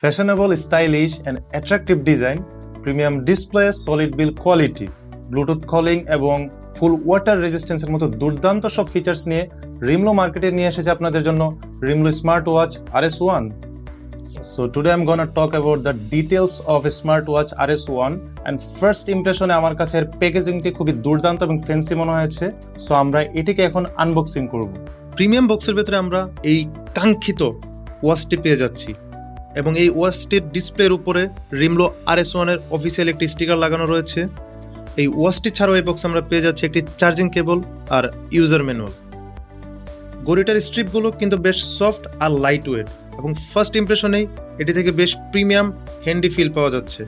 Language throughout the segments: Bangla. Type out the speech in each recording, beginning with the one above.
Fashionable, stylish and attractive design, premium display, solid build quality, Bluetooth calling এবং ফুল ওয়াটার রেজিস্ট্যান্সের মতো দুর্দান্ত সব ফিচার্স নিয়ে রিমলো মার্কেটে নিয়ে এসেছে আপনাদের জন্য রিমলো smartwatch RS1. So today I'm gonna talk about the details of a smartwatch RS1 and first impression আমার কাছে এর প্যাকেজিংটি খুবই দুর্দান্ত এবং ফ্যান্সি মনে হয়েছে। সো আমরা এটিকে এখন আনবক্সিং করব। প্রিমিয়াম বক্সের ভেতরে আমরা এই কাঙ্ক্ষিত ওয়াচটি পেয়ে যাচ্ছি এবং এই ওয়াচটির ডিসপ্লের উপরে রিমলো RS1 এর অফিসিয়াল একটি স্টিকার লাগানো রয়েছে। এই ওয়াচটি ছাড়াও এই বক্সে আমরা পেয়ে যাচ্ছি একটি চার্জিং কেবল আর ইউজার ম্যানুয়াল। গড়িটার স্ট্রিপগুলো কিন্তু বেশ সফট আর লাইট ওয়েট এবং ফার্স্ট ইমপ্রেশনেই এটি থেকে বেশ প্রিমিয়াম হ্যান্ডি ফিল পাওয়া যাচ্ছে।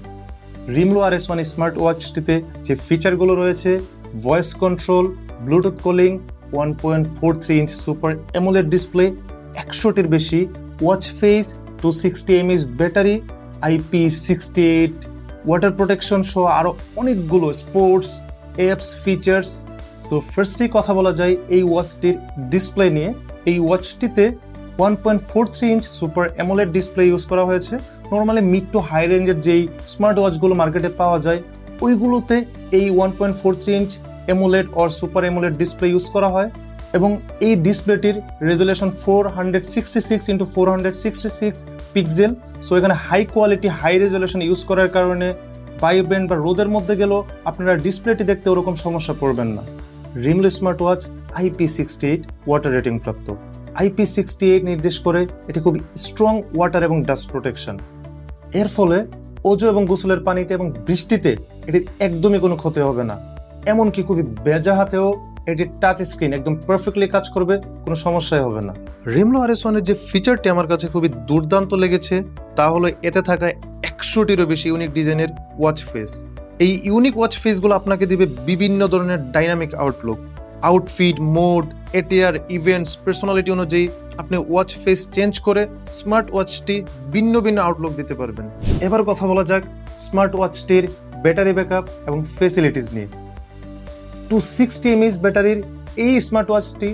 রিমলো RS1 স্মার্ট ওয়াচটিতে যে ফিচারগুলো রয়েছে, voice control, Bluetooth calling, 1.43 inch super AMOLED display, 100টির বেশি watch face, 260 mAh battery, IP68 water protection সহ আরও অনেকগুলো স্পোর্টস অ্যাপস ফিচার্স। সো ফার্স্টেই কথা বলা যায় এই ওয়াচটির ডিসপ্লে নিয়ে। এই ওয়াচটিতে 1.43 inch super AMOLED display use করা হয়েছে। নর্মালি মিড টু হাই রেঞ্জের যেই স্মার্ট ওয়াচগুলো মার্কেটে পাওয়া যায় ওইগুলোতে এই 1.43 inch AMOLED or super AMOLED display use করা হয় এবং এই ডিসপ্লেটির রেজুলেশন 466x466 পিক্সেল। সো এখানে high quality high resolution use করার কারণে ভাইব্রেন্ট বা রোদের মধ্যে গেলেও আপনারা ডিসপ্লেটি দেখতে ওরকম সমস্যা পড়বেন না। রিমলো smart watch IP68 water rating প্রাপ্ত। IP68 নির্দেশ করে এটি খুব স্ট্রং ওয়াটার এবং ডাস্ট প্রোটেকশন। এর ফলে ওজো এবং গোসলের পানিতে এবং বৃষ্টিতে এটির একদমই কোনো ক্ষতি হবে না। এমনকি খুবই ভেজা হাতেও এটির টাচ স্ক্রিন একদম পারফেক্টলি কাজ করবে, কোনো সমস্যাই হবে না। রিমলো RS1 এর যে ফিচারটি আমার কাছে খুবই দুর্দান্ত লেগেছে তা হলো এতে থাকা 100টিরও বেশি ইউনিক ডিজাইনের ওয়াচ ফেস। এই ইউনিক ওয়াচ ফেসগুলো আপনাকে দিবে বিভিন্ন ধরনের dynamic Outlook, outfit, mode, ATR, events, personality অনুযায়ী আপনি ওয়াচ ফেস চেঞ্জ করে স্মার্ট ওয়াচটি ভিন্ন ভিন্ন আউটলুক দিতে পারবেন। এবার কথা বলা যাক স্মার্ট ওয়াচটির ব্যাটারি ব্যাকআপ এবং ফ্যাসিলিটিস নিয়ে। 260 mAh ব্যাটারির এই স্মার্ট ওয়াচটি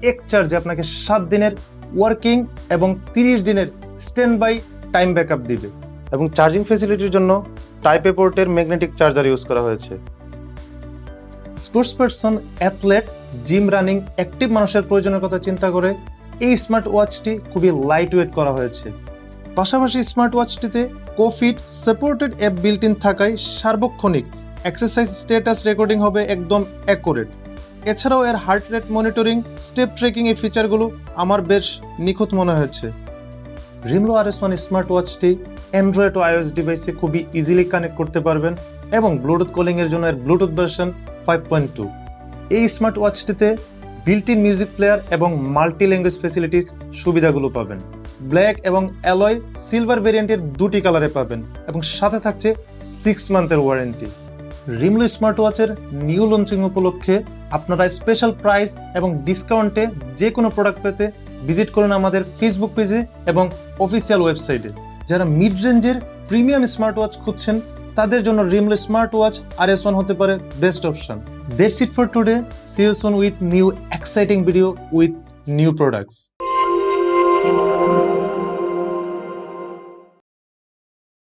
এক চার্জে আপনাকে 7 দিনের ওয়ার্কিং এবং 30 দিনের স্ট্যান্ড বাই টাইম ব্যাকআপ দিবে এবং চার্জিং ফ্যাসিলিটির জন্য টাইপ এ পোর্টের ম্যাগনেটিক চার্জার ইউজ করা হয়েছে। Sports person, athlete, gym, running, active মানুষের প্রয়োজনের কথা চিন্তা করে এই স্মার্ট ওয়াচটি খুবই লাইট ওয়েট করা হয়েছে। পাশাপাশি স্মার্ট ওয়াচটিতে CoFit supported app built in থাকায় সার্বক্ষণিক এক্সারসাইজ স্ট্যাটাস রেকর্ডিং হবে একদম অ্যাকুরেট। এছাড়াও এর heart rate monitoring, step trekking এই ফিচারগুলো আমার বেশ নিখুঁত মনে হয়েছে। রিমলো RS1 স্মার্ট ওয়াচটি অ্যান্ড্রয়েড ও iOS ডিভাইসে খুবই ইজিলি কানেক্ট করতে পারবেন এবং ব্লুটুথ কলিং এর জন্য এর ব্লুটুথ ভার্সন 5.2। এই স্মার্ট ওয়াচটিতে বিল্ট ইন মিউজিক প্লেয়ার এবং মাল্টি ল্যাঙ্গুয়েজ ফ্যাসিলিটিস সুবিধাগুলো পাবেন। ব্ল্যাক এবং অ্যালয় সিলভার ভেরিয়েন্টের 2টি কালারে পাবেন এবং সাথে থাকছে 6 মান্থের ওয়ারেন্টি। রিমলো স্মার্ট ওয়াচের নিউ লঞ্চিং উপলক্ষে আপনারা স্পেশাল প্রাইস এবং ডিসকাউন্টে যে কোনো প্রোডাক্ট পেতে ভিজিট করুন আমাদের ফেসবুক পেজে এবং অফিসিয়াল ওয়েবসাইটে। যারা মিড রেঞ্জের প্রিমিয়াম স্মার্ট ওয়াচ খুঁজছেন তাদের জন্য রিমলো স্মার্ট ওয়াচ RS1 হতে পারে best option. That's it for today. See you soon with new exciting video with new products.